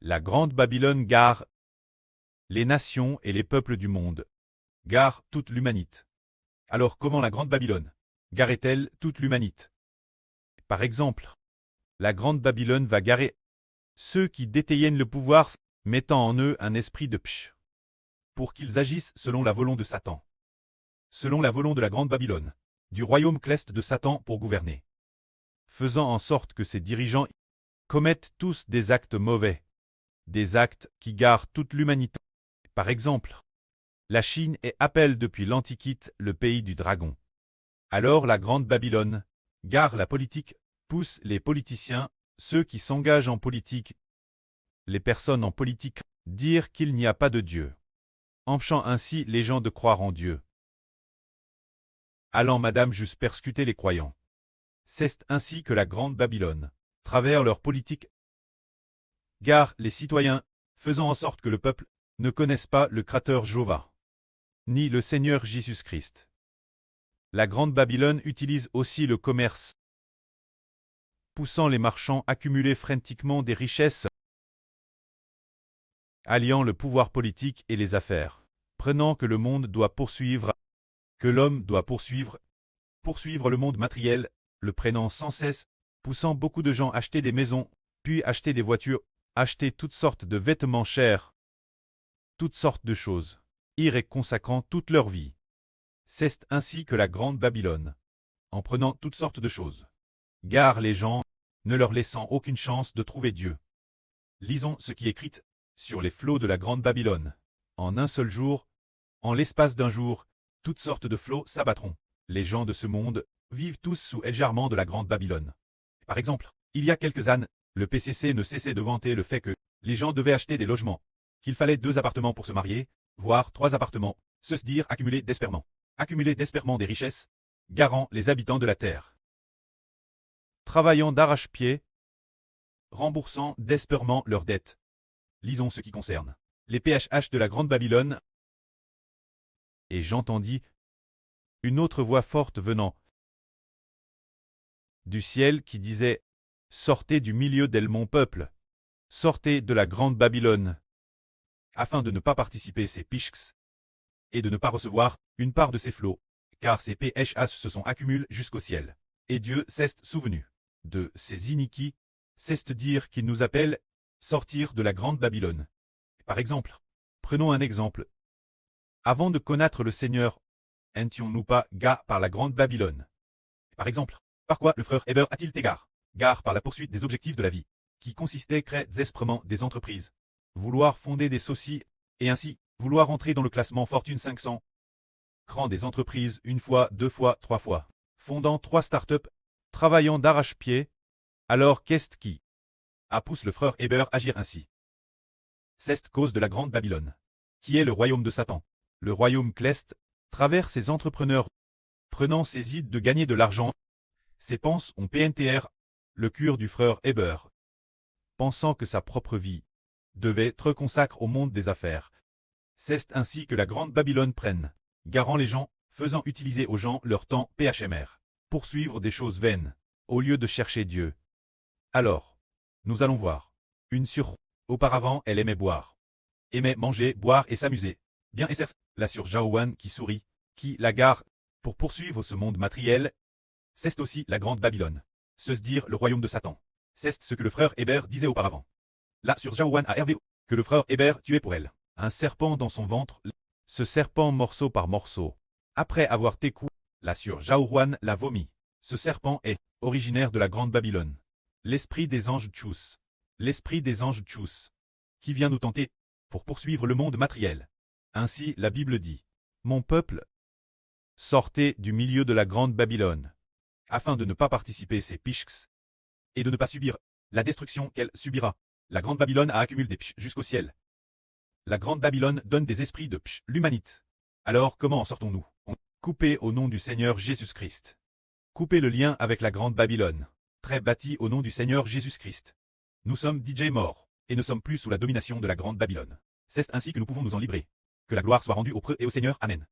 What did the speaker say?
La grande Babylone gare les nations et les peuples du monde, gare toute l'humanité. Alors comment la grande Babylone gare-t-elle toute l'humanité? Par exemple, la grande Babylone va garer ceux qui détiennent le pouvoir, mettant en eux un esprit de psh, pour qu'ils agissent selon la volonté de Satan. Selon la volonté de la grande Babylone, du royaume céleste de Satan pour gouverner. Faisant en sorte que ces dirigeants commettent tous des actes mauvais, des actes qui garent toute l'humanité. Par exemple, la Chine est appelée depuis l'Antiquité le pays du dragon. Alors la grande Babylone gare la politique, pousse les politiciens, ceux qui s'engagent en politique, les personnes en politique, dire qu'il n'y a pas de Dieu, empêchant ainsi les gens de croire en Dieu. Allant madame juste persécuter les croyants. C'est ainsi que la grande Babylone, travers leur politique, gare les citoyens, faisant en sorte que le peuple ne connaisse pas le Créateur Jéhovah, ni le Seigneur Jésus-Christ. La grande Babylone utilise aussi le commerce, poussant les marchands à accumuler frénétiquement des richesses, alliant le pouvoir politique et les affaires, prenant que le monde doit poursuivre, que l'homme doit poursuivre le monde matériel, le prenant sans cesse, poussant beaucoup de gens à acheter des maisons, puis acheter des voitures, acheter toutes sortes de vêtements chers, toutes sortes de choses, y consacrant toute leur vie. C'est ainsi que la grande Babylone, en prenant toutes sortes de choses, gare les gens, ne leur laissant aucune chance de trouver Dieu. Lisons ce qui est écrit sur les flots de la grande Babylone. En un seul jour, en l'espace d'un jour, toutes sortes de flots s'abattront. Les gens de ce monde vivent tous sous le jarrement de la grande Babylone. Par exemple, il y a quelques années, le PCC ne cessait de vanter le fait que les gens devaient acheter des logements, qu'il fallait 2 appartements pour se marier, voire 3 appartements, se dire accumuler désespérément des richesses, garant les habitants de la terre. Travaillant d'arrache-pied, remboursant désespérément leurs dettes. Lisons ce qui concerne les PHH de la grande Babylone. Et j'entendis une autre voix forte venant du ciel qui disait « Sortez du milieu d'elle mon peuple, sortez de la grande Babylone, afin de ne pas participer ces pichks et de ne pas recevoir une part de ces flots, car ces PHH se sont accumulés jusqu'au ciel. Et Dieu s'est souvenu de ces iniquités, c'est dire qu'il nous appelle sortir de la grande Babylone. Par exemple, prenons un exemple. Avant de connaître le Seigneur, n'étions-nous pas gars par la grande Babylone? Par exemple, par quoi le frère Heber a-t-il été gare par la poursuite des objectifs de la vie, qui consistait à créer désespérément des entreprises, vouloir fonder des sociétés, et ainsi, vouloir entrer dans le classement Fortune 500, créant des entreprises 1 fois, 2 fois, 3 fois, fondant 3 startups, travaillant d'arrache-pied. Alors qu'est-ce qui a poussé le frère Heber à agir ainsi? C'est cause de la grande Babylone, qui est le royaume de Satan. Le royaume céleste, travers ses entrepreneurs, prenant ses idées de gagner de l'argent, ses penses ont PNTR, le cœur du frère Heber, pensant que sa propre vie devait être consacrée au monde des affaires. C'est ainsi que la grande Babylone prenne, garant les gens, faisant utiliser aux gens leur temps PHMR, poursuivre des choses vaines, au lieu de chercher Dieu. Alors, nous allons voir. Auparavant, elle aimait boire, aimait manger, boire et s'amuser. Bien et certes, la sur Jaowan qui sourit, qui la gare, pour poursuivre ce monde matériel, c'est aussi la grande Babylone. Se dire le royaume de Satan. C'est ce que le frère Heber disait auparavant. Là sur Jaowan a Hervé, que le frère Heber tuait pour elle. Un serpent dans son ventre, ce serpent morceau par morceau. Après avoir técou, la sur Jaowan l'a vomi. Ce serpent est originaire de la grande Babylone. L'esprit des anges Tchous. L'esprit des anges Tchous. Qui vient nous tenter, pour poursuivre le monde matériel. Ainsi la Bible dit, « Mon peuple, sortez du milieu de la grande Babylone, afin de ne pas participer ces pichks, et de ne pas subir la destruction qu'elle subira. La grande Babylone a accumulé des pch jusqu'au ciel. La grande Babylone donne des esprits de pch, l'humanité. Alors comment en sortons-nous? Coupez au nom du Seigneur Jésus-Christ. Coupez le lien avec la grande Babylone, très bâti au nom du Seigneur Jésus-Christ. Nous sommes DJ morts, et ne sommes plus sous la domination de la grande Babylone. C'est ainsi que nous pouvons nous en libérer. Que la gloire soit rendue au Preux et au Seigneur. Amen.